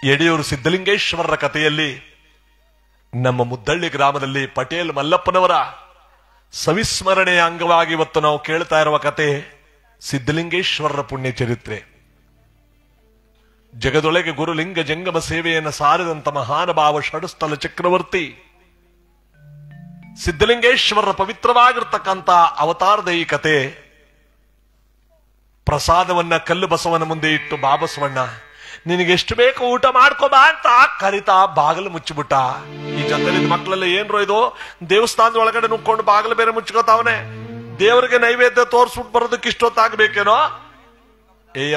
ಯಡಿಯೂರು ಸಿದ್ದಲಿಂಗೇಶ್ವರರ ಕಥೆಯಲ್ಲಿ ನಮ್ಮ ಮುದ್ದಳ್ಳಿ ಗ್ರಾಮದಲ್ಲಿ ಪಟೇಲ್ ಮಲ್ಲಪ್ಪನವರ ಸವಿಸ್ಮರಣೆಯ ಅಂಗವಾಗಿ ಇವತ್ತು ನಾವು ಕೇಳ್ತಾ ಇರುವ ಕತೆ ಸಿದ್ದಲಿಂಗೇಶ್ವರರ ಪುಣ್ಯ ಚರಿತ್ರೆ. ಜಗದೊಳಗೆ ಗುರುಲಿಂಗ ಜಂಗಮ ಸೇವೆಯನ್ನು ಸಾರಿದಂತ ಮಹಾನುಭಾವ ಷಡಸ್ಥಲ ಚಕ್ರವರ್ತಿ ಸಿದ್ದಲಿಂಗೇಶ್ವರರ ಪವಿತ್ರವಾಗಿರ್ತಕ್ಕಂಥ ಅವತಾರದ ಈ ಕತೆ. ಪ್ರಸಾದವನ್ನ ಕಲ್ಲು ಬಸವನ ಮುಂದೆ ಇಟ್ಟು ಬಾಬಸವಣ್ಣ ನಿನಗೆ ಎಷ್ಟು ಬೇಕು ಊಟ ಮಾಡ್ಕೋಬಾ ಅಂತ ಕರಿತಾ ಬಾಗಿಲು ಮುಚ್ಚಿಬಿಟ್ಟ. ಈ ಜೊತೆಲಿದ್ದ ಮಕ್ಕಳೆಲ್ಲ ಏನ್ರೋ ಇದು, ದೇವಸ್ಥಾನದ ಒಳಗಡೆ ನುಕ್ಕೊಂಡು ಬಾಗಿಲು ಬೇರೆ ಮುಚ್ಕೋತಾವನೆ, ದೇವರಿಗೆ ನೈವೇದ್ಯ ತೋರ್ಸ್ಬಿಟ್ಟು ಬರೋದಕ್ಕೆ ಇಷ್ಟೊತ್ತಾಗಬೇಕೇನೋ.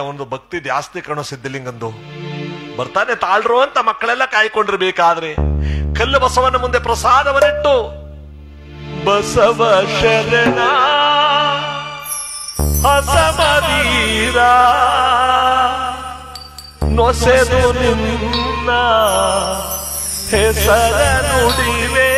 ಅವನದು ಭಕ್ತಿ ಜಾಸ್ತಿ ಕಣೋ ಸಿದ್ಧಲಿಂಗಂದು. ಬರ್ತಾನೆ ತಾಳ್ರು ಅಂತ ಮಕ್ಕಳೆಲ್ಲ ಕಾಯ್ಕೊಂಡಿರ್ಬೇಕಾದ್ರೆ ಕಲ್ಲು ಬಸವನ ಮುಂದೆ ಪ್ರಸಾದವನ್ನಿಟ್ಟು ಬಸವ ಶರಣ ಅಸಮವೀರ ನೊಸೆದು ನಿನ್ನ ಹೆಸರ ನುಡಿವೆ.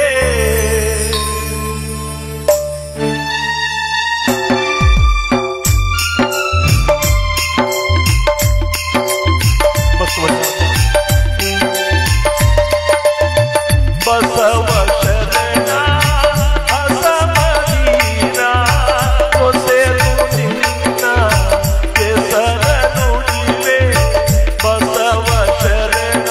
ಬಸವ ಶರಣ ಅಸಮವೀರ ನೊಸೆದು ನಿನ್ನ ಹೆಸರ ನುಡಿವೆ. ಬಸವ ಶರಣ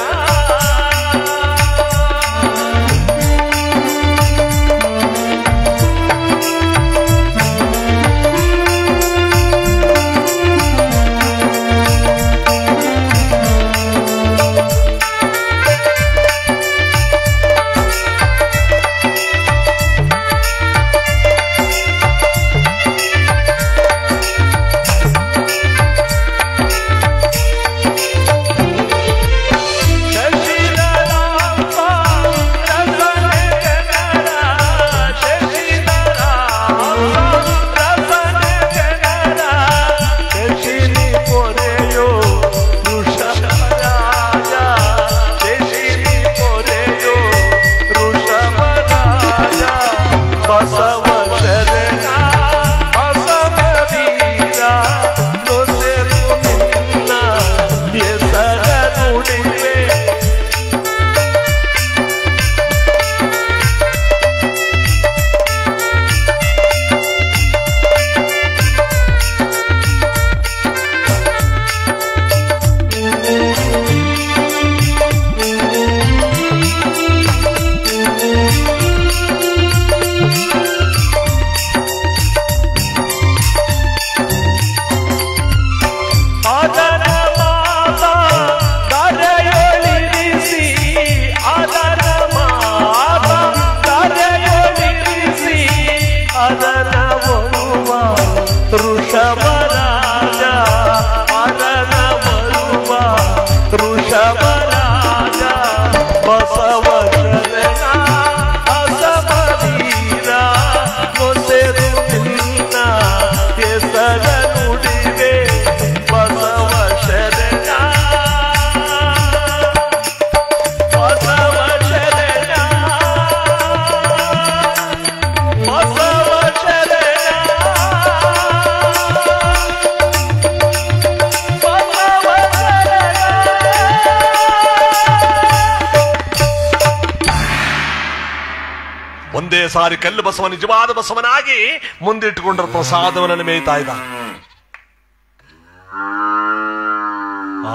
ಒಂದೇ ಸಾರಿ ಕಲ್ಲು ಬಸವ ನಿಜವಾದ ಬಸವನಾಗಿ ಮುಂದಿಟ್ಟುಕೊಂಡ್ರ ಪ್ರಸಾದವನ್ನು ಮೇಯ್ತಾ ಇದ್ದ.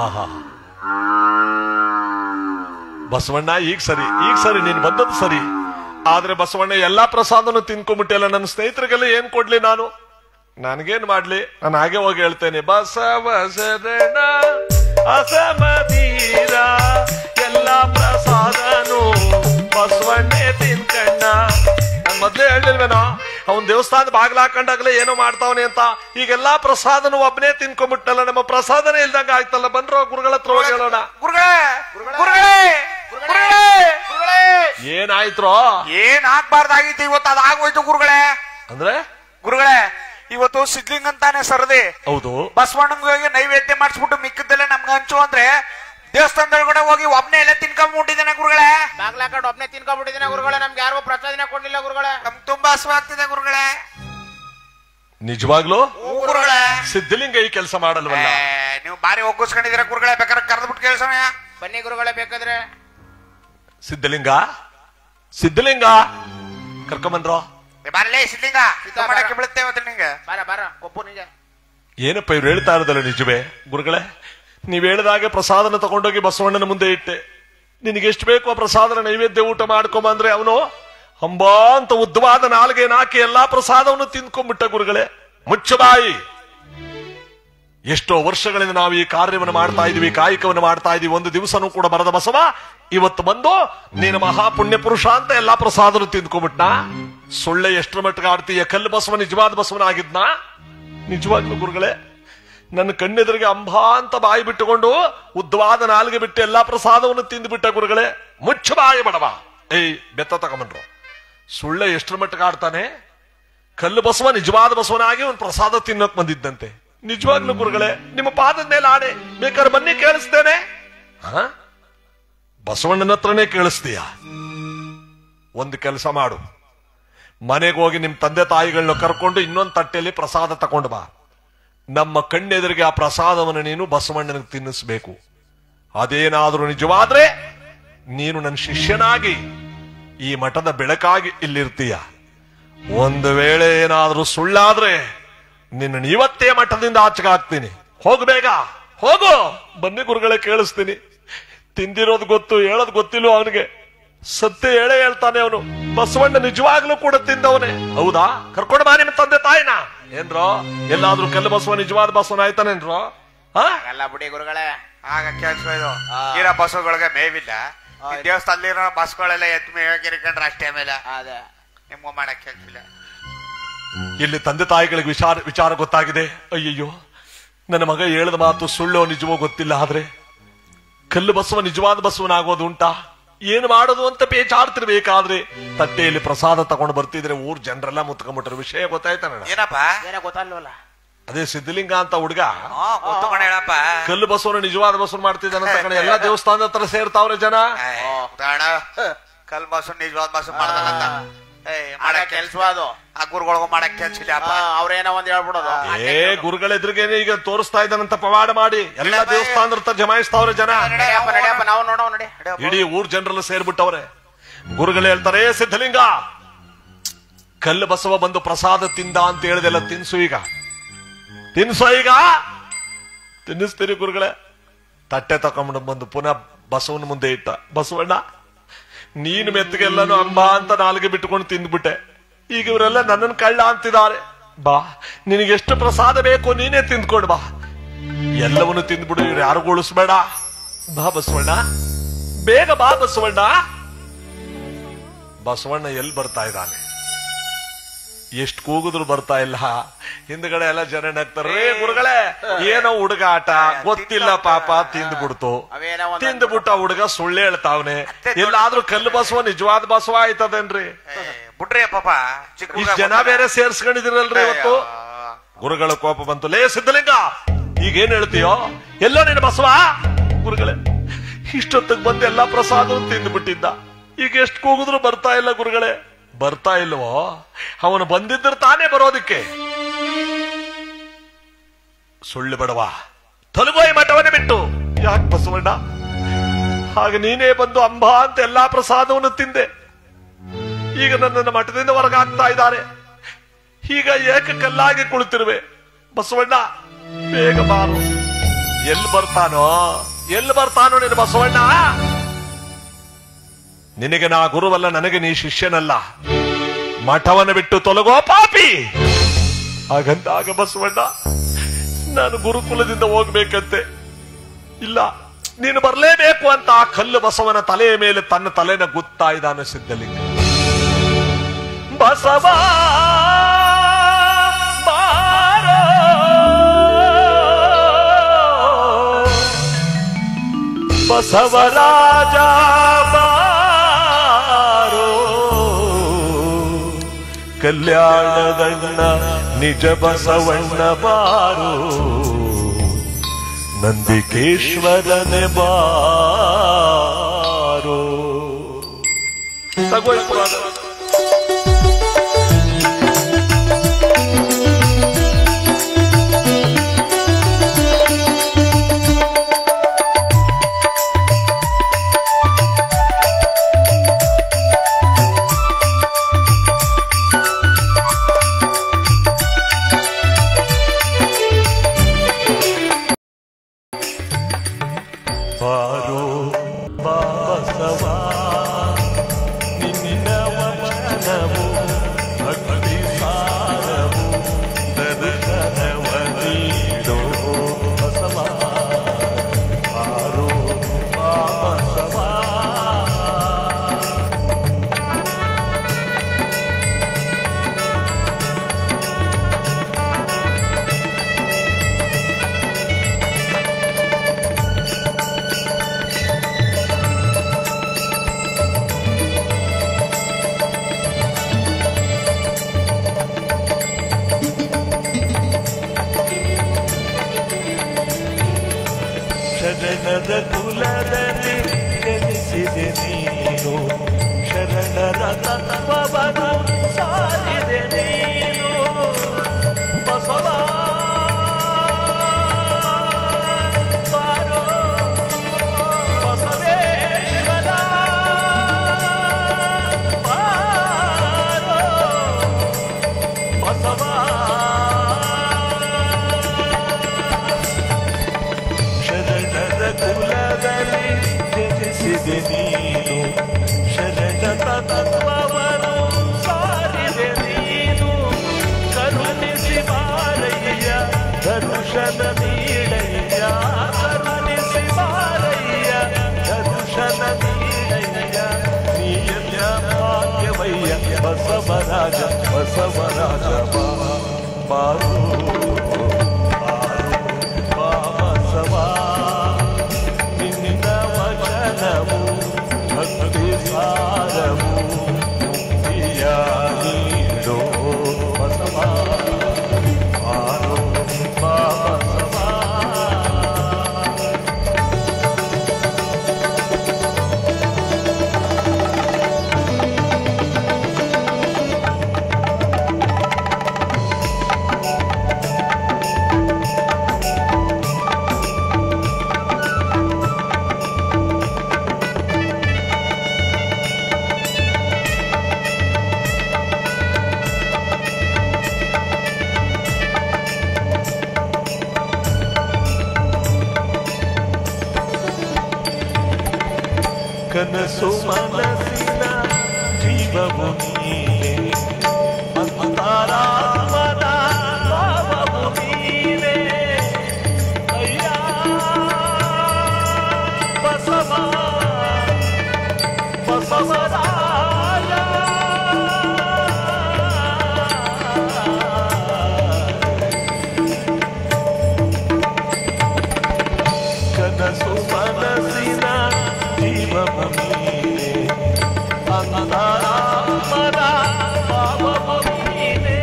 ಆಹಾ ಬಸವಣ್ಣ ಈಗ ಸರಿ ನೀನ್ ಬಂದದ್ದು ಸರಿ. ಆದ್ರೆ ಬಸವಣ್ಣ ಎಲ್ಲಾ ಪ್ರಸಾದನು ತಿನ್ಕೊಂಡ್ಬಿಟ್ಟೆಲ್ಲ. ನನ್ನ ಸ್ನೇಹಿತರಿಗೆಲ್ಲ ಏನ್ ಕೊಡ್ಲಿ ನಾನು? ನನ್ಗೇನ್ ಮಾಡ್ಲಿ? ನಾನು ಹಾಗೆ ಹೋಗಿ ಹೇಳ್ತೇನೆ, ಬಸವ ಶರಣ ಅಸಮವೀರ ಎಲ್ಲಾ ಪ್ರಸಾದನು ಬಸವಣ್ಣೆ ತಿನ್ಕಣ್ಣ. ನನ್ ಮೊದ್ಲೇ ಹೇಳಿಲ್ವೇನೋ, ಅವನ್ ದೇವಸ್ಥಾನದ ಬಾಗಿಲು ಹಾಕೊಂಡಾಗಲೇ ಏನೋ ಮಾಡ್ತಾವನೆ ಅಂತ. ಈಗೆಲ್ಲಾ ಪ್ರಸಾದನು ಒಬ್ಬನೇ ತಿನ್ಕೊಂಡ್ಬಿಟ್ಟಲ್ಲ, ನಮ್ಮ ಪ್ರಸಾದನೇ ಇಲ್ದಂಗ ಆಯ್ತಲ್ಲ. ಬನ್ರೋ ಗುರುಗಳ ಹತ್ರ ಹೋಗಿ ಹೇಳೋಣ. ಏನಾಯ್ತ್ರೋ? ಏನ್ ಆಗ್ಬಾರ್ದಾಗಿತ್ತು ಇವತ್ತು, ಅದಾಗೋಯ್ತು ಗುರುಗಳೇ. ಅಂದ್ರೆ ಗುರುಗಳೇ, ಇವತ್ತು ಸಿದ್ಲಿಂಗ ಅಂತಾನೆ ಸರದಿ. ಹೌದು, ಬಸವಣ್ಣಂಗೆ ನೈವೇದ್ಯ ಮಾಡಿಸ್ಬಿಟ್ಟು ಮಿಕ್ಕದೆಲ್ಲ ನಮ್ಗೆ ಹಂಚು ಅಂದ್ರೆ ದೇವಸ್ಥಾನದೊಳಗಡೆ ಹೋಗಿ ಒಬ್ನೇ ಎಲ್ಲ ತಿನ್ಕೊಂಡ್ಬಿಟ್ಟಿದ್ದೇನೆ ಗುರುಗಳೇ. ಬಾಗ್ಲಾಕಂಡು ಒಬ್ನೇ ತಿನ್ಕೊಂಡ್ಬಿಟ್ಟಿದ್ದೇನೆ ಗುರುಗಳೇ. ನಮ್ಗೆ ಯಾರಿಗೂ ಪ್ರಸಾದನ ಕೊಡ್ಲಿಲ್ಲ ಗುರುಗಳೇ. ನಮ್ಗೆ ತುಂಬಾ ಹಸುವಾಗ್ತಿದೆ ಗುರುಗಳೇ. ನಿಜವಾಗ್ಲೂ ಗುರುಗಳೇ? ಸಿದ್ಧಲಿಂಗ ಈ ಕೆಲಸ ಮಾಡಲ್ವಲ್ಲ. ನೀವು ಬಾರಿ ಒಗ್ಗಿಸ್ಕೊಂಡಿದ್ದೀರಾ ಗುರುಗಳೇ, ಬೇಕಾದ್ರೆ ಕರೆದ್ಬಿಟ್ಟು ಕೇಳಿಸೋಣ. ಬನ್ನಿ ಗುರುಗಳೇ ಬೇಕಾದ್ರೆ. ಸಿದ್ಧಲಿಂಗ ಸಿದ್ಧಲಿಂಗ ಕರ್ಕೊಂಬನ್ರೋ. ಬರಲೇ ಸಿದ್ಲಿಂಗ ಮಾಡಕ್ಕೆ ಬೀಳುತ್ತೆ ಮತ್ತೆ ನಿಂಗೆ. ಬಾರ ಬಾರ ಕೊಪ್ಪು ನಿಂಗೆ. ಏನಪ್ಪ ಇವ್ರು ಹೇಳ್ತಾ ಇರೋದಲ್ಲ ನಿಜವೇ ಗುರುಗಳೇ? ನೀವ್ ಹೇಳಿದಾಗೆ ಪ್ರಸಾದನ ತಗೊಂಡೋಗಿ ಬಸವಣ್ಣನ ಮುಂದೆ ಇಟ್ಟೆ. ನಿನಗೆ ಎಷ್ಟು ಬೇಕೋ ಆ ಪ್ರಸಾದನ ನೈವೇದ್ಯ ಊಟ ಮಾಡ್ಕೊಂಬಂದ್ರೆ ಅವನು ಅಂಬಾ ಅಂತ ಉದ್ದವಾದ ನಾಲ್ಗೆ ನಾಕಿ ಎಲ್ಲಾ ಪ್ರಸಾದವನ್ನು ತಿಂದ್ಕೊಂಡ್ಬಿಟ್ಟ ಗುರುಗಳೇ. ಮುಚ್ಚಬಾಯಿ. ಎಷ್ಟೋ ವರ್ಷಗಳಿಂದ ನಾವು ಈ ಕಾರ್ಯವನ್ನು ಮಾಡ್ತಾ ಇದೀವಿ, ಕಾಯಕವನ್ನು ಮಾಡ್ತಾ ಇದೀವಿ. ಒಂದು ದಿವಸನೂ ಕೂಡ ಬರದ ಬಸವ ಇವತ್ತು ಬಂದು ನೀನು ಮಹಾಪುಣ್ಯ ಪುರುಷ ಅಂತ ಎಲ್ಲಾ ಪ್ರಸಾದನು ತಿಂದ್ಕೊಂಡ್ಬಿಟ್ನಾ? ಸೊಳ್ಳೆ ಎಷ್ಟರ ಮಟ್ಟಿಗೆ ಆಡ್ತೀಯ? ಕಲ್ಲು ಬಸವ ನಿಜವಾದ ಬಸವನಾಗಿದ್ನ? ನಿಜವಾಗ್ಲೂ ಗುರುಗಳೇ ನನ್ನ ಕಣ್ಣೆದುರಿಗೆ ಅಂಬಾ ಅಂತ ಬಾಯಿ ಬಿಟ್ಟುಕೊಂಡು ಉದ್ದವಾದ ನಾಲ್ಗೆ ಬಿಟ್ಟು ಎಲ್ಲಾ ಪ್ರಸಾದವನ್ನು ತಿಂದ್ಬಿಟ್ಟ ಗುರುಗಳೇ. ಮುಚ್ಚ ಬಾಯಿ ಬಡವ. ಏಯ್ ಬೆತ್ತ ತಗೊಂಬನ್ರು. ಸುಳ್ಳೆ ಎಷ್ಟರ ಮಟ್ಟಿಗೆ ಆಡ್ತಾನೆ? ಕಲ್ಲು ಬಸವ ನಿಜವಾದ ಬಸವನಾಗಿ ಒಂದು ಪ್ರಸಾದ ತಿನ್ನೋಕ್ ಬಂದಿದ್ದಂತೆ. ನಿಜವಾಗ್ಲೂ ಗುರುಗಳೇ ನಿಮ್ಮ ಪಾದದ ಮೇಲೆ ಆಣೆ, ಬೇಕಾದ್ರೆ ಬನ್ನಿ ಕೇಳಿಸ್ತೇನೆ. ಬಸವಣ್ಣನ ಹತ್ರನೇ ಕೇಳಿಸ್ತೀಯ? ಒಂದು ಕೆಲಸ ಮಾಡು, ಮನೆಗೆ ಹೋಗಿ ನಿಮ್ ತಂದೆ ತಾಯಿಗಳನ್ನ ಕರ್ಕೊಂಡು ಇನ್ನೊಂದು ತಟ್ಟೆಯಲ್ಲಿ ಪ್ರಸಾದ ತಗೊಂಡು ಬಾ. ನಮ್ಮ ಕಣ್ಣೆದುರಿಗೆ ಆ ಪ್ರಸಾದವನ್ನು ನೀನು ಬಸವಣ್ಣನಿಗೆ ತಿನ್ನಿಸ್ಬೇಕು. ಅದೇನಾದ್ರೂ ನಿಜವಾದ್ರೆ ನೀನು ನನ್ನ ಶಿಷ್ಯನಾಗಿ ಈ ಮಠದ ಬೆಳಕಾಗಿ ಇಲ್ಲಿರ್ತೀಯ. ಒಂದು ವೇಳೆ ಏನಾದ್ರೂ ಸುಳ್ಳಾದ್ರೆ ನಿನ್ನ ಇವತ್ತೇ ಮಠದಿಂದ ಆಚೆಗೆ ಹಾಕ್ತೀನಿ. ಹೋಗು ಬೇಗ ಹೋಗು. ಬನ್ನಿ ಗುರುಗಳೇ ಕೇಳಿಸ್ತೀನಿ. ತಿಂದಿರೋದು ಗೊತ್ತು, ಹೇಳೋದು ಗೊತ್ತಿಲ್ಲ ಅವನಿಗೆ. ಸತ್ಯ ಹೇಳೇ ಹೇಳ್ತಾನೆ ಅವನು. ಬಸವಣ್ಣ ನಿಜವಾಗ್ಲೂ ಕೂಡ ತಿಂದವನೇ. ಹೌದಾ? ಕರ್ಕೊಂಡು ಬಾ ನಿಮ್ಮ ತಂದೆ ತಾಯಿನ. ಏನ್ರೋ ಎಲ್ಲಾದ್ರೂ ಕಲ್ಲು ಬಸವ ನಿಜವಾದ ಬಸವನ ಆಯ್ತಾನೇನ್ರೋ? ಎಲ್ಲ ಬಿಡಿ ಗುರುಗಳೇ. ಆಗ ಕೇಳಿಸ್ಕೊ, ಇದು ಇರೋ ಬಸ್ಸುಗಳಿಗೆ ಮೇವಿಲ್ಲ. ದೇವಸ್ಥಾನದಲ್ಲಿರೋ ಬಸ್ಗಳೆಲ್ಲ ಎತ್ ಮೇವಿಕೊಂಡ್ರೆ ಅಷ್ಟೇ ಮೇಲೆ ಅದೇ ನಿಮ್ಗೂ ಮಾಡಕ್ ಕೇಳ್ತಿಲ್ಲ. ಇಲ್ಲಿ ತಂದೆ ತಾಯಿಗಳಿಗೆ ವಿಚಾರ ಗೊತ್ತಾಗಿದೆ. ಅಯ್ಯಯ್ಯೋ ನನ್ನ ಮಗ ಹೇಳದ ಮಾತು ಸುಳ್ಳೋ ನಿಜವೋ ಗೊತ್ತಿಲ್ಲ. ಆದ್ರೆ ಕಲ್ಲು ಬಸವ ನಿಜವಾದ ಬಸವನಾಗೋದು ಉಂಟಾ? ಏನು ಮಾಡೋದು ಅಂತ ಬೇಚಾಡ್ತಿರ್ಬೇಕಾದ್ರೆ ತಟ್ಟೆಯಲ್ಲಿ ಪ್ರಸಾದ ತಗೊಂಡು ಬರ್ತಿದ್ರೆ ಊರ್ ಜನರೆಲ್ಲ ಮುತ್ಕೊಂಡ್ಬಿಟ್ರ. ವಿಷಯ ಗೊತ್ತಾಯ್ತ? ಏನಪ್ಪ ಏನ ಗೊತ್ತಲ್ವಲ್ಲ? ಅದೇ ಸಿದ್ಧಲಿಂಗ ಅಂತ ಹುಡುಗ ಗೊತ್ತು ಕಣ ಹೇಳಪ್ಪ. ಕಲ್ಲು ಬಸವನ ನಿಜವಾದ ಬಸವನ ಮಾಡ್ತಿದ್ದಾನಂತ ಕಣ. ಎಲ್ಲಾ ದೇವಸ್ಥಾನದ ಹತ್ರ ಸೇರ್ತಾವ್ರೆ ಜನ. ಕಲ್ ಬಸವ ನಿಜವಾದ ಬಸವ ಮಾಡ್ದಂತ ಮಾಡಕ್ ಕೆಲ್ಸ ಅದು. ಆ ಗುರುಗಳಿಗೂ ಮಾಡಕ್ ಕೆಲ್ಸ ಇಲ್ಲ. ಅವ್ರೇನೋ ಒಂದ್ ಹೇಳ್ಬಿಡೋದು. ಗುರುಗಳ ಎದುರಿಗೇನೆ ಈಗ ತೋರಿಸ್ತಾ ಇದ್ದಾನಂತ ಪವಾಡ ಮಾಡಿ ಎಲ್ಲಾ ದೇವಸ್ಥಾನದ ಹತ್ರ ಜಮಾಯಿಸ್ತಾವ್ರೆ ಜನ. ನಡಿಯಪ್ಪ ನಾವು ನೋಡೋ ನಡಿ. ಇಡೀ ಊರ್ ಜನರೆಲ್ಲ ಸೇರ್ಬಿಟ್ಟವ್ರೆ. ಗುರುಗಳು ಹೇಳ್ತಾರೆ, ಸಿದ್ಧಲಿಂಗ ಕಲ್ಲು ಬಸವ ಬಂದು ಪ್ರಸಾದ ತಿಂದ ಅಂತ ಹೇಳಿದೆಲ್ಲ ತಿನ್ಸು. ಈಗ ತಿನ್ಸೋ. ಈಗ ತಿನ್ನಿಸ್ತೀರಿ ಗುರುಗಳೇ. ತಟ್ಟೆ ತಕೊಂಡ್ಬಿಟ್ಟು ಬಂದು ಪುನಃ ಬಸವನ ಮುಂದೆ ಇಟ್ಟ. ಬಸವಣ್ಣ ನೀನು ಮೆತ್ತಗೆಲ್ಲಾನು ಅಂಬಾ ಅಂತ ನಾಲ್ಗೆ ಬಿಟ್ಟುಕೊಂಡು ತಿಂದ್ಬಿಟ್ಟೆ. ಈಗ ಇವರೆಲ್ಲ ನನ್ನನ್ನು ಕಳ್ಳ ಅಂತಿದ್ದಾರೆ. ಬಾ ನಿನಗೆ ಎಷ್ಟು ಪ್ರಸಾದ ಬೇಕು ನೀನೇ ತಿಂದ್ಕೊಂಡು ಬಾ. ಎಲ್ಲವನ್ನು ತಿಂದ್ಬಿಡು, ಇವ್ರು ಯಾರಿಗೂ ಉಳಿಸ್ಬೇಡ. ಬಾ ಬಸವಣ್ಣ, ಬೇಗ ಬಾ ಬಸವಣ್ಣ. ಬಸವಣ್ಣ ಎಲ್ಲಿ ಬರ್ತಾ ಇದ್ದಾನೆ? ಎಷ್ಟು ಕೂಗಿದ್ರು ಬರ್ತಾ ಇಲ್ಲ. ಹಿಂದ್ಗಡೆ ಎಲ್ಲ ಜನ ನಗ್ತಾರೆ. ಗುರುಗಳೇ ಏನೋ ಹುಡುಗ ಆಟ ಗೊತ್ತಿಲ್ಲ ಪಾಪ ತಿಂದ್ಬಿಡ್ತು. ತಿಂದ್ಬಿಟ್ಟ ಹುಡುಗ ಸುಳ್ಳು ಹೇಳ್ತಾವನೆ. ಎಲ್ಲಾದ್ರೂ ಕಲ್ಲು ಬಸವ ನಿಜವಾದ ಬಸವ ಆಯ್ತದೇನ್ರಿ? ಬಿಟ್ರಿ ಪಾಪ. ಇಷ್ಟು ಜನ ಬೇರೆ ಸೇರ್ಸ್ಕೊಂಡಿದಿರಲ್ರಿ ಇವತ್ತು. ಗುರುಗಳ ಕೋಪ ಬಂತು. ಲೇ ಸಿದ್ಧಲಿಂಗ ಈಗೇನ್ ಹೇಳ್ತೀಯೋ? ಎಲ್ಲೋ ನೀನು ಬಸವ? ಗುರುಗಳೇ ಇಷ್ಟೊತ್ತಿಗೆ ಬಂದು ಎಲ್ಲಾ ಪ್ರಸಾದ ತಿಂದ್ಬಿಟ್ಟಿದ್ದ. ಈಗ ಎಷ್ಟು ಕೂಗಿದ್ರು ಬರ್ತಾ ಇಲ್ಲ ಗುರುಗಳೇ. ಬರ್ತಾ ಇಲ್ವೋ? ಅವನು ಬಂದಿದ್ದರೆ ತಾನೇ ಬರೋದಿಕ್ಕೆ. ಸುಳ್ಳು ಬಡವ, ತೊಲಗೋಯ್ ಮಠವನ್ನೇ ಬಿಟ್ಟು. ಯಾಕೆ ಬಸವಣ್ಣ? ಹಾಗೆ ನೀನೇ ಬಂದು ಅಂಬಾ ಅಂತ ಎಲ್ಲಾ ಪ್ರಸಾದವನ್ನು ತಿಂದೆ. ಈಗ ನನ್ನನ್ನು ಮಠದಿಂದ ಹೊರಗಾಗ್ತಾ ಇದ್ದಾರೆ. ಈಗ ಏಕಕಲ್ಲಾಗಿ ಕುಳಿತಿರುವೆ. ಬಸವಣ್ಣ ಬೇಗ ಬಾರು. ಎಲ್ಲಿ ಬರ್ತಾನೋ ನೀನು ಬಸವಣ್ಣ? ನಿನಗೆ ನಾ ಗುರುವಲ್ಲ, ನನಗೆ ನೀ ಶಿಷ್ಯನಲ್ಲ. ಮಠವನ್ನು ಬಿಟ್ಟು ತೊಲಗೋ ಪಾಪಿ. ಹಾಗಂದಾಗ ಬಸವಣ್ಣ ನಾನು ಗುರುಕುಲದಿಂದ ಹೋಗ್ಬೇಕಂತೆ. ಇಲ್ಲ ನೀನು ಬರಲೇಬೇಕು ಅಂತ ಆ ಕಲ್ಲು ಬಸವನ ತಲೆಯ ಮೇಲೆ ತನ್ನ ತಲೆನ ಗುತ್ತಾ ಇದ್ದಾನೆ ಸಿದ್ಧಲಿಂಗ. ಬಸವ ಬಾರೋ, ಬಸವರಾಜ ಬಾರೋ, ಕಲ್ಯಾಣದಣ್ಣ ನಿಜ ಬಸವಣ್ಣ ಬಾರೋ, ನಂದಿಕೇಶ್ವರನೆ ಬಾರೋ. ತಗೋಯ್ ಪುರಾಣ. ಬಾರೋ ಬಾಬಸವಾ ನಿನ್ನ ವಚನವು ಭಕ್ತಿ ಸಾರವು ದರ್ಶನವ ನೀಡೋ ಬಸವಾ ಬಾರೋ ಬಾಬಸವಾ ಶರಣರ ಕುಲದಲ್ಲಿ ಜನಿಸಿದೆ ನೀನು ಶರಣರ ತತ್ವವನ್ನು ಸಾರಿದೆ ನೀನು ಬಸವ ಬಾರೋ ಬಸವೇಶ್ವರ ಬಾರೋ ಬಸವ ಕುಲದಲ್ಲಿ ಜನಿಸಿದೆ ನೀನು ಶರಣ ತತ್ವವನ್ನು ಸಾರಿದೆ ನೀನು ಕರುಣಿಸಿ ಬಾರಯ್ಯ ದರ್ಶನ ನೀಡಯ್ಯ ಕರುಣಿಸಿ ಬಾರಯ್ಯ ದರ್ಶನ ನೀಡಯ್ಯ ನೀಯ ಭಾಗ್ಯವಯ್ಯ ಬಸವರಾಜ ಬಸವರಾಜ ಬಾರೋ ಬಾಬಸವಾ ಭಕ್ತಿ ಸಾರವು ಮುಕ್ತಿಯ ನೀಡೋ ಬಸವಾ ಬಾರೋ ಬಾಬಸವಾ ಕನಸು ಮನಸ್ಸಿನ ಜೀವವು ನೀನೆ ಅಂತರಾತ್ಮದ ಭಾವವು ನೀನೆ ಅಯ್ಯ ಬಸವ ಬಸವರಾಜ ಕನಸು ಮನಸ್ಸಿನ ಜೀವವು ನೀನೆ ಅಂತರಾತ್ಮದ ಭಾವವು ನೀನೆ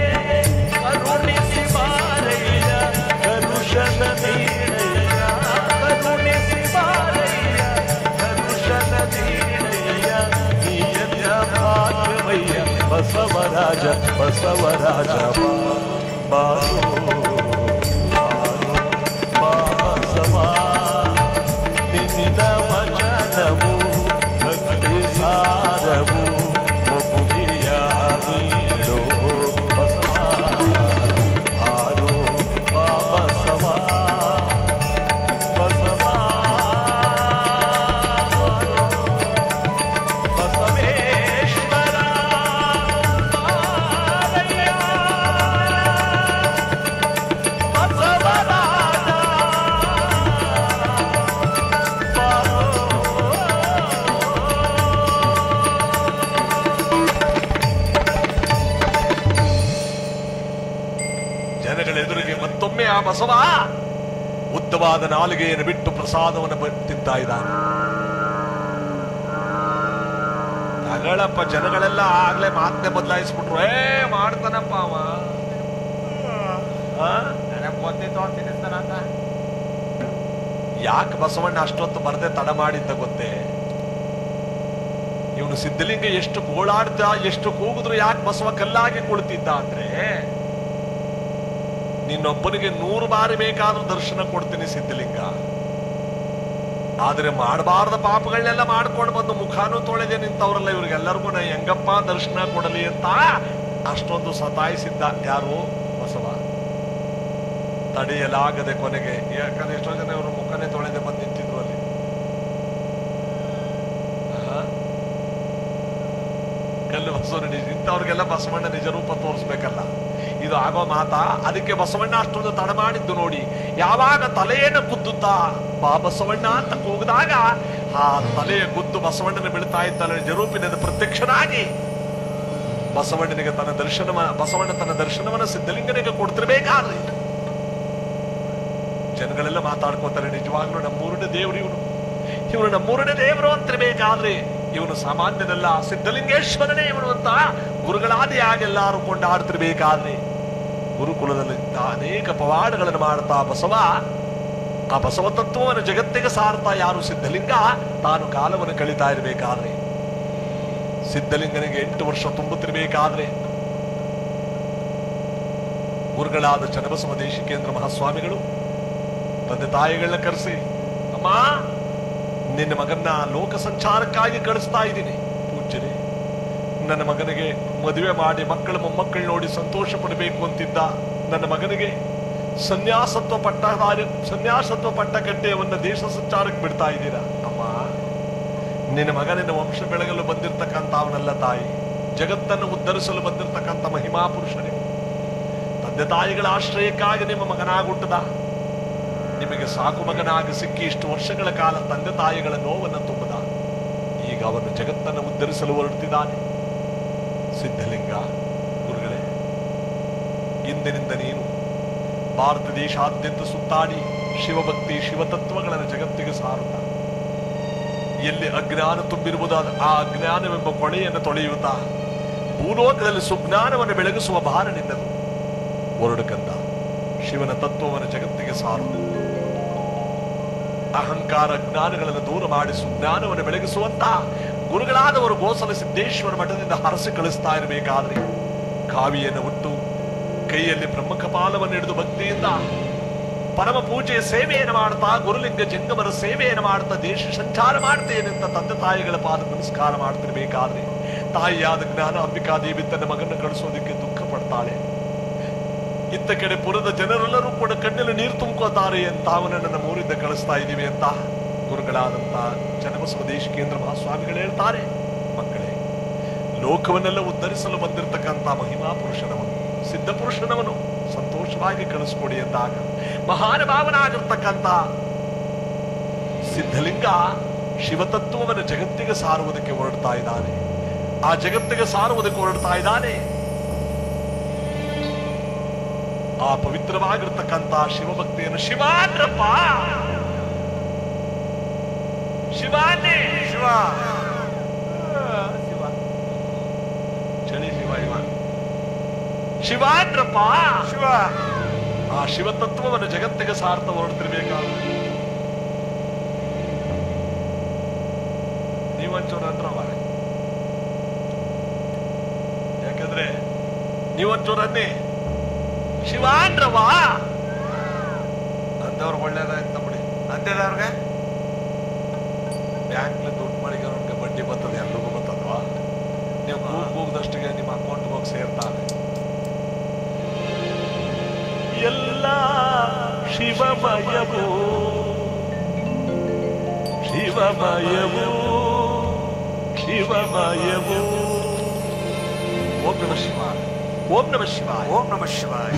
ಕರುಣಿಸಿ ಬಾರಯ್ಯ ದರ್ಶನ ನೀಡಯ್ಯ ಕರುಣಿಸಿ ಬಾರಯ್ಯ ದರ್ಶನ ನೀಡಯ್ಯ ನೀಯ ಭಾಗ್ಯವಯ್ಯ ಬಸವರಾಜ ಬಸವರಾಜ ಬಾರೋ ಬಾಬಸವಾ ನಿನ್ನ ವಚನವು ಭಕ್ತಿ ಸಾರವು ಮುಕ್ತಿಯ ನೀಡೋ ಬಸವಾ ಬಾರೋ ಬಾಬಸವಾ ಬಸವಾ ಬಸವೇಶ್ವರ ಬಾರಯ್ಯ ಬಸವರಾಜ ಜನಗಳೆದುರಿಗೆ ಮತ್ತೊಮ್ಮೆ ಆ ಬಸವ ಉದ್ದವಾದ ನಾಲಿಗೆಯನ್ನು ಬಿಟ್ಟು ಪ್ರಸಾದವನ್ನು ತಿಂತಾ ಇದ್ದಾನೆ. ತಗಳಪ್ಪ, ಜನಗಳೆಲ್ಲ ಆಗ್ಲೇ ಮಾತನ್ನೇ ಬದಲಾಯಿಸ್ಬಿಟ್ರು. ಮಾಡ್ತಾನಪ್ಪ ಅವ, ನನಗ್ ಗೊತ್ತಿತ್ತು ಅಂತ ತಿನ್ನಿಸ್ತಾನಂತ. ಯಾಕೆ ಬಸವಣ್ಣ ಅಷ್ಟೊತ್ತು ಬರದೆ ತಡ ಮಾಡಿದ್ದ ಗೊತ್ತೇ? ಇವನು ಸಿದ್ಧಲಿಂಗ ಎಷ್ಟು ಗೋಳಾಡ್ದ, ಎಷ್ಟು ಕೂಗಿದ್ರು ಯಾಕೆ ಬಸವ ಕಲ್ಲಾಗಿ ಕುಳಿತಿದ್ದ ಅಂದ್ರೆ, ನಿನ್ನೊಬ್ಬನಿಗೆ 100 ಬಾರಿ ಬೇಕಾದ್ರೂ ದರ್ಶನ ಕೊಡ್ತೀನಿ ಸಿದ್ಧಲಿಂಗ, ಆದ್ರೆ ಮಾಡಬಾರ್ದ ಪಾಪಗಳನ್ನೆಲ್ಲ ಮಾಡ್ಕೊಂಡು ಬಂದು ಮುಖಾನು ತೊಳೆದೆ ನಿಂತವ್ರಲ್ಲ, ಇವ್ರಿಗೆಲ್ಲರಿಗೂ ನಾ ಹೆಂಗಪ್ಪ ದರ್ಶನ ಕೊಡಲಿ ಅಂತ ಅಷ್ಟೊಂದು ಸತಾಯಿಸಿದ್ದ. ಯಾರು? ಬಸವ. ತಡೆಯಲಾಗದೆ ಕೊನೆಗೆ, ಯಾಕಂದ್ರೆ ಎಷ್ಟೋ ಜನ ಇವರು ಮುಖನೇ ತೊಳೆದೆ ಬಂದು ನಿಂತಿದ್ರು ಅಲ್ಲಿ. ಕಲ್ಲು ಬಸವನ ಇಂಥವ್ರಿಗೆಲ್ಲ ಬಸವಣ್ಣ ನಿಜ ರೂಪ ತೋರಿಸ್ಬೇಕಲ್ಲ, ಇದು ಆಗೋ ಮಾತಾ? ಅದಕ್ಕೆ ಬಸವಣ್ಣ ಅಷ್ಟೊಂದು ತಡ ಮಾಡಿದ್ದು ನೋಡಿ. ಯಾವಾಗ ತಲೆಯನ್ನು ಗುದ್ದುತ್ತಾ ಬಾ ಬಸವಣ್ಣ ಅಂತ ಕೂಗಿದಾಗ ಆ ತಲೆಯ ಗುದ್ದು ಬಸವಣ್ಣನ ಬೀಳ್ತಾ ಇದ್ದಾನೆ ನಿಜರೂಪಿನಿಂದ ಪ್ರತ್ಯಕ್ಷನಾಗಿ. ಬಸವಣ್ಣನಿಗೆ ಬಸವಣ್ಣ ತನ್ನ ದರ್ಶನವನ್ನ ಸಿದ್ಧಲಿಂಗನಿಗೆ ಕೊಡ್ತಿರ್ಬೇಕಾದ್ರೆ ಜನಗಳೆಲ್ಲ ಮಾತಾಡ್ಕೋತಾರೆ, ನಿಜವಾಗ್ಲೂ ನಮ್ಮೂರನೇ ದೇವರು ಇವನು ನಮ್ಮೂರನೇ ದೇವರು ಅಂತಿರ್ಬೇಕಾದ್ರೆ ಇವನು ಸಾಮಾನ್ಯನಲ್ಲ, ಸಿದ್ಧಲಿಂಗೇಶ್ವರನೇ ಇವನು ಅಂತ ಗುರುಗಳಾದಿಯಾಗಿ ಎಲ್ಲಾರು ಕೊಂಡಾಡ್ತಿರ್ಬೇಕಾದ್ರೆ ಗುರುಕುಲದಲ್ಲಿ ಅನೇಕ ಪವಾಡಗಳನ್ನು ಮಾಡ್ತಾ ಬಸವ ಆ ಬಸವ ತತ್ವವನ್ನು ಜಗತ್ತಿಗೆ ಸಾರ್ತಾ ಯಾರು ಸಿದ್ಧಲಿಂಗ ತಾನು ಕಾಲವನ್ನು ಕಳೀತಾ ಇರಬೇಕಾದ್ರೆ, ಸಿದ್ಧಲಿಂಗನಿಗೆ 8 ವರ್ಷ ತುಂಬುತ್ತಿರಬೇಕಾದ್ರೆ ಗುರುಗಳಾದ ಚನ್ನಬಸವ ದೇಶಿಕೇಂದ್ರ ಮಹಾಸ್ವಾಮಿಗಳು ತಂದೆ ತಾಯಿಗಳನ್ನ ಕರೆಸಿ, ಅಮ್ಮ ನಿನ್ನ ಮಗನ್ನ ಲೋಕ ಸಂಚಾರಕ್ಕಾಗಿ ಕಳಿಸ್ತಾ ಇದ್ದೀನಿ ಪೂಜ್ಯರೇ, ನನ್ನ ಮಗನಿಗೆ ಮದುವೆ ಮಾಡಿ ಮಕ್ಕಳು ಮೊಮ್ಮಕ್ಕಳು ನೋಡಿ ಸಂತೋಷ ಪಡಬೇಕು ಅಂತಿದ್ದ ನನ್ನ ಮಗನಿಗೆ ಸನ್ಯಾಸತ್ವ ಪಟ್ಟ ಕಟ್ಟೆಯವನ್ನ ದೇಶ ಸಂಚಾರಕ್ಕೆ ಬಿಡ್ತಾ ಇದ್ದೀರಾ. ಅಮ್ಮ ನಿನ್ನ ಮಗ ನಿನ್ನ ವಂಶ ಬೆಳಗಲು ಬಂದಿರತಕ್ಕಂಥ ಅವನಲ್ಲ ತಾಯಿ, ಜಗತ್ತನ್ನು ಉದ್ಧರಿಸಲು ಬಂದಿರತಕ್ಕಂಥ ಮಹಿಮಾ ಪುರುಷನೇ. ತಂದೆ ತಾಯಿಗಳ ಆಶ್ರಯಕ್ಕಾಗಿ ನಿಮ್ಮ ಮಗನಾಗುಟ್ಟದ, ನಿಮಗೆ ಸಾಕು ಮಗನಾಗಿ ಸಿಕ್ಕಿ ಇಷ್ಟು ವರ್ಷಗಳ ಕಾಲ ತಂದೆ ತಾಯಿಗಳ ನೋವನ್ನು ತುಂಬದ, ಈಗ ಅವನು ಜಗತ್ತನ್ನು ಉದ್ಧರಿಸಲು ಹೊರಡ್ತಿದ್ದಾನೆ. ಸಿದ್ಧಲಿಂಗ ಗುರುಗಳೇ, ಇಂದಿನಿಂದ ನೀನು ಭಾರತ ದೇಶಾದ್ಯಂತ ಸುತ್ತಾಡಿ ಶಿವಭಕ್ತಿ ಶಿವತತ್ವಗಳನ್ನು ಜಗತ್ತಿಗೆ ಸಾರುತ್ತ, ಎಲ್ಲಿ ಅಜ್ಞಾನ ತುಂಬಿರುವುದಾದ ಆ ಅಜ್ಞಾನವೆಂಬ ಕೊಳೆಯನ್ನು ತೊಳೆಯುತ್ತಾ ಭೂಲೋಕದಲ್ಲಿ ಸುಜ್ಞಾನವನ್ನು ಬೆಳಗಿಸುವ ಭಾರ ನಿನ್ನದು. ಹೊರಡುಕಂದ ಶಿವನ ತತ್ವವನ್ನು ಜಗತ್ತಿಗೆ ಸಾರು, ಅಹಂಕಾರ ಜ್ಞಾನಗಳನ್ನು ದೂರ ಮಾಡಿ ಸುಜ್ಞಾನವನ್ನು ಬೆಳಗಿಸುವಂತ ಗುರುಗಳಾದವರು ಗೋಸಲ ಸಿದ್ದೇಶ್ವರ ಮಠದಿಂದ ಹರಸಿ ಕಳಿಸ್ತಾ ಇರಬೇಕಾದ್ರೆ ಕಾವಿಯನ್ನು ಹುಟ್ಟು ಕೈಯಲ್ಲಿ ಬ್ರಹ್ಮಕಪಾಲವನ್ನು ಹಿಡಿದು ಭಕ್ತಿಯಿಂದ ಪರಮ ಪೂಜೆಯ ಸೇವೆಯನ್ನು ಮಾಡ್ತಾ ಗುರುಲಿಂಗ ಜಂಗಮರ ಸೇವೆಯನ್ನು ಮಾಡ್ತಾ ದೇಶ ಸಂಚಾರ ಮಾಡ್ತೇನೆಂತ ತಂದೆ ತಾಯಿಗಳ ಪಾದ ನಮಸ್ಕಾರ ಮಾಡ್ತಿರ್ಬೇಕಾದ್ರೆ ತಾಯಿಯಾದ ಜ್ಞಾನ ಅಂಬಿಕಾದೇವಿ ತನ್ನ ಮಗನ ಕಳಿಸೋದಕ್ಕೆ ದುಃಖ ಪಡ್ತಾಳೆ. ಇತ್ತ ಕಡೆ ಪುರದ ಜನರೆಲ್ಲರೂ ಕೂಡ ಕಣ್ಣಲ್ಲಿ ನೀರು ತುಂಬ್ಕೋತಾರೆ ಅಂತ ಅವನನ್ನ ಮೂರಿಂದ ಕಳಿಸ್ತಾ ಇದ್ದೀವಿ ಅಂತ ಗುರುಗಳಾದಂತ ಚನ್ನಬಸವ ದೇಶಿಕೇಂದ್ರ ಮಹಾಸ್ವಾಮಿಗಳು ಹೇಳ್ತಾರೆ, ಮಕ್ಕಳೇ ಲೋಕವನ್ನೆಲ್ಲ ಉದ್ಧರಿಸಲು ಬಂದಿರತಕ್ಕಂಥ ಮಹಿಮಾ ಪುರುಷನವನು ಸಿದ್ಧ ಪುರುಷನವನು ಸಂತೋಷವಾಗಿ ಕಳಿಸ್ಕೊಡಿ ಎಂದಾಗ ಮಹಾನುಭಾವನಾಗಿರ್ತಕ್ಕಂಥ ಸಿದ್ಧಲಿಂಗ ಶಿವತತ್ವವನ್ನು ಜಗತ್ತಿಗೆ ಸಾರುವುದಕ್ಕೆ ಹೊರಡ್ತಾ ಇದ್ದಾನೆ. ಆ ಜಗತ್ತಿಗೆ ಸಾರುವುದಕ್ಕೆ ಹೊರಡ್ತಾ ಇದ್ದಾನೆ. ಆ ಪವಿತ್ರವಾಗಿರ್ತಕ್ಕಂಥ ಶಿವಭಕ್ತಿಯನ್ನು ಶಿವಾನ್ರಪ್ಪ ಶಿವಾನೇ ಶಿವ ಶಿವ ಚಳಿ ಶಿವ ಇವ ಶಿವಾನ್ರಪ್ಪ ಶಿವ ಆ ಶಿವತತ್ವವನ್ನು ಜಗತ್ತಿಗೆ ಸಾರ್ಥ ಹೊರಡ್ತಿರ್ಬೇಕಾದ್ರೆ ನೀವಂಚೂರು ಅಂದ್ರವ, ಯಾಕಂದ್ರೆ ನೀವಂಚೂರು ಅನ್ನಿ ಶಿವಾನ್ರವ ಅಂದವ್ರು ಒಳ್ಳೇದಾಯ್ತ ಬಿಡಿ. ಅಂದೇದವ್ರಿಗೆ ಬ್ಯಾಂಕ್ಲಿ ದುಡ್ಡು ಮಾಡಿಗೆ ಅವ್ರಿಗೆ ಬಡ್ಡಿ ಬರ್ತದೆ, ಎಲ್ರಿಗೂ ಬರ್ತದವಾ? ನೀವು ಕೂಗ್ದಷ್ಟಿಗೆ ನಿಮ್ಮ ಅಕೌಂಟ್ಗೆ ಹೋಗಿ ಸೇರ್ತಾರೆ. ಎಲ್ಲ ಶಿವಮಯವೋ ಶಿವಮಯವೋ ಶಿವಮಯವೋ. ಓಂ ನಮಃ ಶಿವಾಯ, ಓಂ ನಮಃ ಶಿವಾಯ, ಓಂ ನಮಃ ಶಿವಾಯ.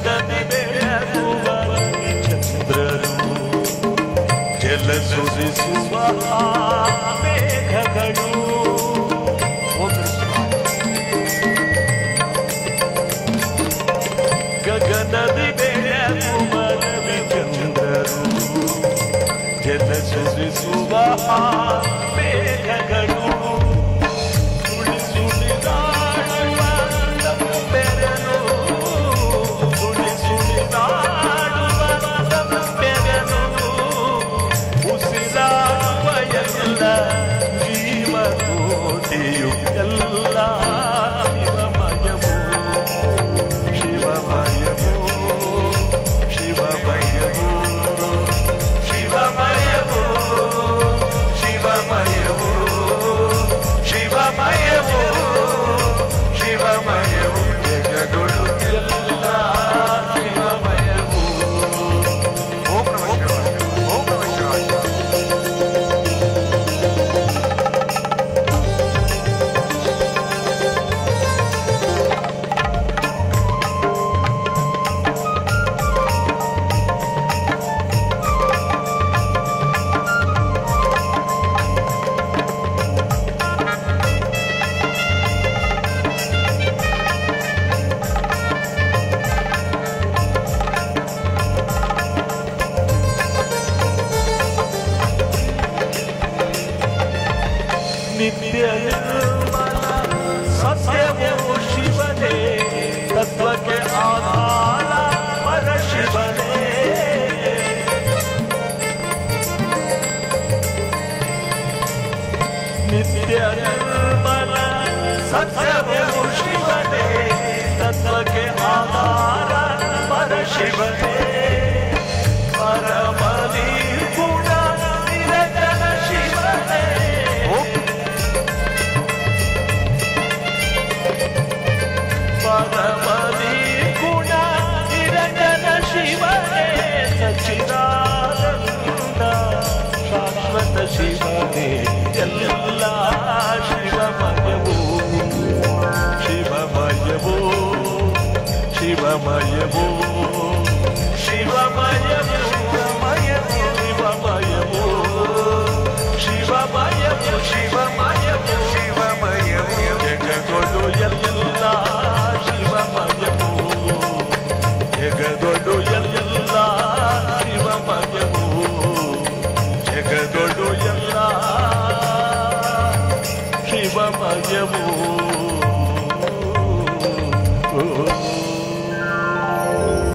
ಗಗನದಿ ಬೆಳಗುವ ಚಂದ್ರರು ಜಲ ಸುರಿಸುವ ಮೇಘಗಳು. ಗಗನದಿ ಬೆಳಗುವ ಚಂದ್ರರು ಜಲ ಸುರಿಸುವ ಮೇಘಗಳು. ಸುಳಿ ಸುಳಿದಾಡುವ ಬೆರಳು ಸುಳಿ ಸುಳಿದಾಡುವ ಬೆರಳು ಉಸಿರಾಡುವ ಎಲ್ಲ ಜೀವಕೋಟಿಯು ಎಲ್ಲ ಶಿವಮಯವು ಶಿವಮಯವು ಶಿವಮಯವು ಶಿವಮಯವು ಶಿವಮಯವು ಶಿವಮಯವು ಶಿವಮಯವು ಜಗಗಳು ಎಲ್ಲ ಶಿವಮಯವು. ಓಂ ನಮಃ ಶಿವಾಯ, ಓಂ ನಮಃ ಶಿವಾಯ. ನಿತ್ಯ ನಿರ್ಮಲ ಸತ್ಯವೋ ಶಿವನೇ ತತ್ವಕ್ಕೆ ಆಧಾರ ಪರ ಶಿವನೇ. ನಿತ್ಯ ನಿರ್ಮಲ ಸತ್ಯವೋ ಶಿವನೇ ತತ್ವಕ್ಕೆ ಆಧಾರ ಪರ ಶಿವನೇ. ಪರಮ ನಿರ್ಗುಣ ನಿರಂಜನ ಶಿವನೇ. ಪರಮದಿ ಗುಣ ನಿರಂಜನ ಶಿವನೇ ಸಚ್ಚಿದಾನಂದ ಶಾಶ್ವತ ಶಿವನೇ ಎಲ್ಲ ಶಿವಮಯವು ಶಿವಮಯವು ಶಿವಮಯವು ಶಿವಮಯವು ಶಿವಮಯವು ಶಿವಮಯವು ಶಿವಮಯವು ಶಿವಮಯವು ಜಗಗಳು ಎಲ್ಲ ಶಿವಮಯವು ಜಗದೊಡು ಎಲ್ಲ ಶಿವಮಯವು ಜಗದೊಡು ಎಲ್ಲ ಶಿವಮಯವು.